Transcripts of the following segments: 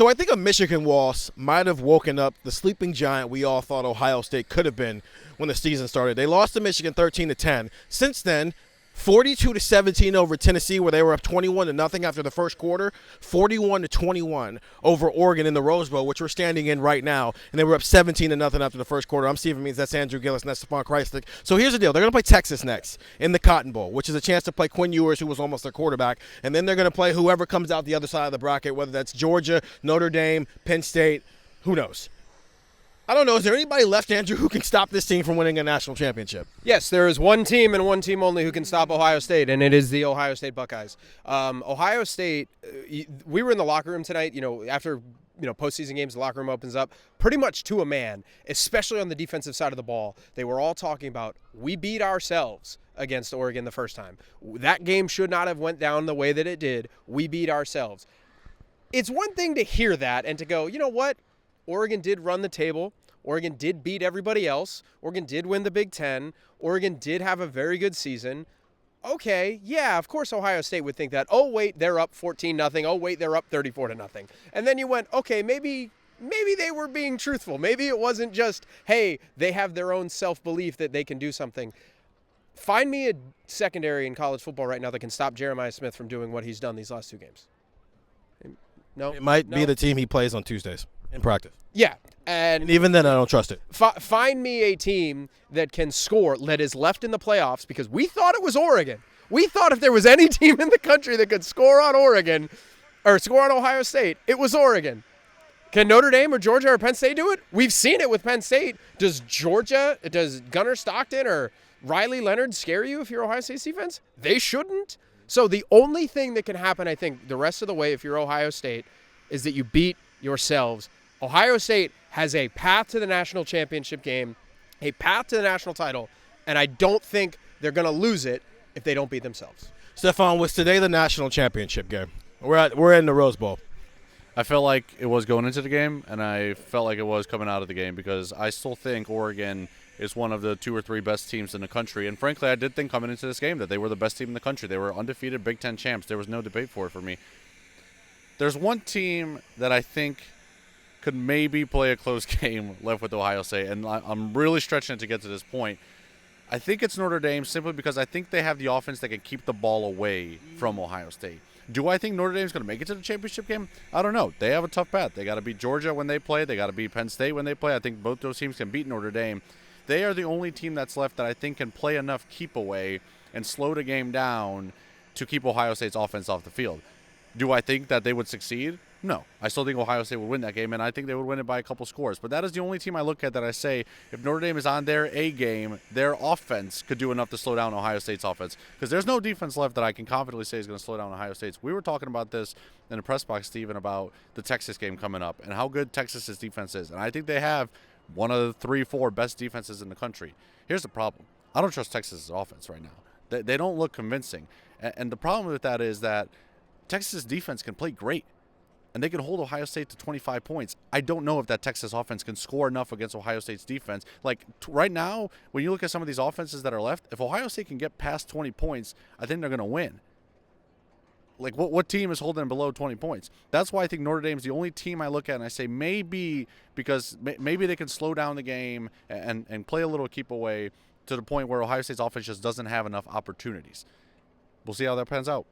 So I think a Michigan loss might have woken up the sleeping giant we all thought Ohio State could have been when the season started. They lost to Michigan 13-10. Since then, 42-17 over Tennessee, where they were up 21-0 after the first quarter, 41-21 over Oregon in the Rose Bowl, which we're standing in right now, and they were up 17-0 after the first quarter. I'm Stephen Means, that's Andrew Gillis, and that's Stefan Krajisnik. So here's the deal. They're going to play Texas next in the Cotton Bowl, which is a chance to play Quinn Ewers, who was almost their quarterback, and then they're going to play whoever comes out the other side of the bracket, whether that's Georgia, Notre Dame, Penn State, who knows. I don't know. Is there anybody left, Andrew, who can stop this team from winning a national championship? Yes, there is one team and one team only who can stop Ohio State, and it is the Ohio State Buckeyes. Ohio State, we were in the locker room tonight, after postseason games, the locker room opens up pretty much to a man, especially on the defensive side of the ball. They were all talking about, we beat ourselves against Oregon the first time. That game should not have went down the way that it did. We beat ourselves. It's one thing to hear that and to go, you know what? Oregon did run the table. Oregon did beat everybody else. Oregon did win the Big Ten. Oregon did have a very good season. Okay, yeah, of course Ohio State would think that. Oh, wait, they're up 14-0. Oh, wait, they're up 34-0. And then you went, okay, maybe they were being truthful. Maybe it wasn't just, hey, they have their own self-belief that they can do something. Find me a secondary in college football right now that can stop Jeremiah Smith from doing what he's done these last two games. No? It might be the team he plays on Tuesdays in practice. Yeah. And even then, I don't trust it. Find me a team that can score, that is left in the playoffs, because we thought it was Oregon. We thought if there was any team in the country that could score on Oregon, or score on Ohio State, it was Oregon. Can Notre Dame or Georgia or Penn State do it? We've seen it with Penn State. Does Gunnar Stockton or Riley Leonard scare you if you're Ohio State's defense? They shouldn't. So the only thing that can happen, I think, the rest of the way if you're Ohio State, is that you beat yourselves. Ohio State has a path to the national championship game, a path to the national title, and I don't think they're going to lose it if they don't beat themselves. Stefan, was today the national championship game? We're in the Rose Bowl. I felt like it was going into the game, and I felt like it was coming out of the game, because I still think Oregon is one of the 2 or 3 best teams in the country. And frankly, I did think coming into this game that they were the best team in the country. They were undefeated Big Ten champs. There was no debate for it for me. There's one team that I think could maybe play a close game left with Ohio State, and I'm really stretching it to get to this point. I think it's Notre Dame, simply because I think they have the offense that can keep the ball away from Ohio State. Do I think Notre Dame's going to make it to the championship game? I don't know. They have a tough path. They got to beat Georgia when they play. They got to beat Penn State when they play. I think both those teams can beat Notre Dame. They are the only team that's left that I think can play enough keep away and slow the game down to keep Ohio State's offense off the field. Do I think that they would succeed? No. I still think Ohio State would win that game, and I think they would win it by a couple scores. But that is the only team I look at that I say, if Notre Dame is on their A game, their offense could do enough to slow down Ohio State's offense. Because there's no defense left that I can confidently say is going to slow down Ohio State's. We were talking about this in the press box, Stephen, about the Texas game coming up and how good Texas's defense is. And I think they have one of the 3-4 best defenses in the country. Here's the problem. I don't trust Texas's offense right now. They don't look convincing. And the problem with that is that Texas defense can play great, and they can hold Ohio State to 25 points. I don't know if that Texas offense can score enough against Ohio State's defense. Like, right now, when you look at some of these offenses that are left, if Ohio State can get past 20 points, I think they're going to win. Like, what team is holding them below 20 points? That's why I think Notre Dame's the only team I look at and I say maybe, because maybe they can slow down the game and play a little keep away to the point where Ohio State's offense just doesn't have enough opportunities. We'll see how that pans out.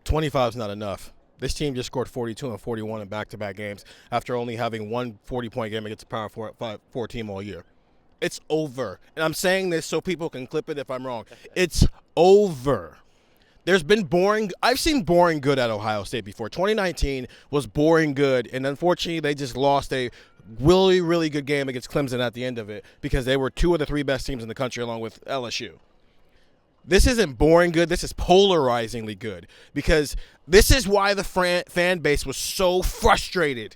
25 is not enough. This team just scored 42 and 41 in back-to-back games after only having one 40-point game against a Power 4 team all year. It's over. And I'm saying this so people can clip it if I'm wrong. It's over. There's been boring – I've seen boring good at Ohio State before. 2019 was boring good, and unfortunately they just lost a really, really good game against Clemson at the end of it because they were 2 of the 3 best teams in the country along with LSU. This isn't boring good. This is polarizingly good because this is why the fan base was so frustrated.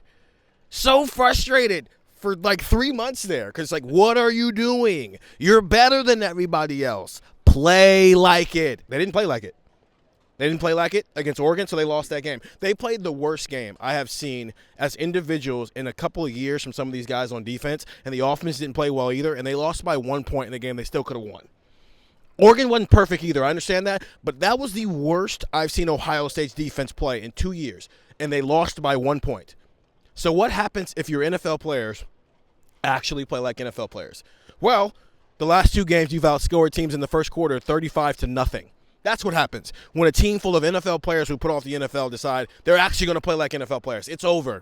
So frustrated for like 3 months there because, like, what are you doing? You're better than everybody else. Play like it. They didn't play like it. They didn't play like it against Oregon, so they lost that game. They played the worst game I have seen as individuals in a couple of years from some of these guys on defense, and the offense didn't play well either, and they lost by 1 point in the game they still could have won. Oregon wasn't perfect either. I understand that. But that was the worst I've seen Ohio State's defense play in 2 years, and they lost by 1 point. So what happens if your NFL players actually play like NFL players? Well, the last 2 games you've outscored teams in the first quarter 35-0. That's what happens when a team full of NFL players who put off the NFL decide they're actually going to play like NFL players. It's over.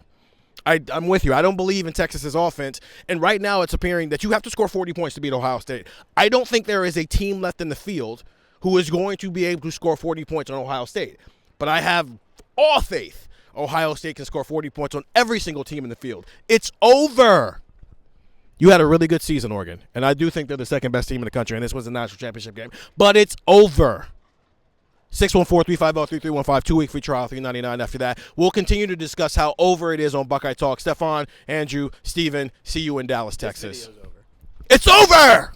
I'm with you. I don't believe in Texas's offense, and right now it's appearing that you have to score 40 points to beat Ohio State. I don't think there is a team left in the field who is going to be able to score 40 points on Ohio State, but I have all faith Ohio State can score 40 points on every single team in the field. It's over. You had a really good season, Oregon, and I do think they're the second best team in the country, and this was a national championship game, but it's over. 614-350-3315, 2-week free trial, $3.99 after that. We'll continue to discuss how over it is on Buckeye Talk. Stefan, Andrew, Steven, see you in Dallas, Texas. This video's over. It's over!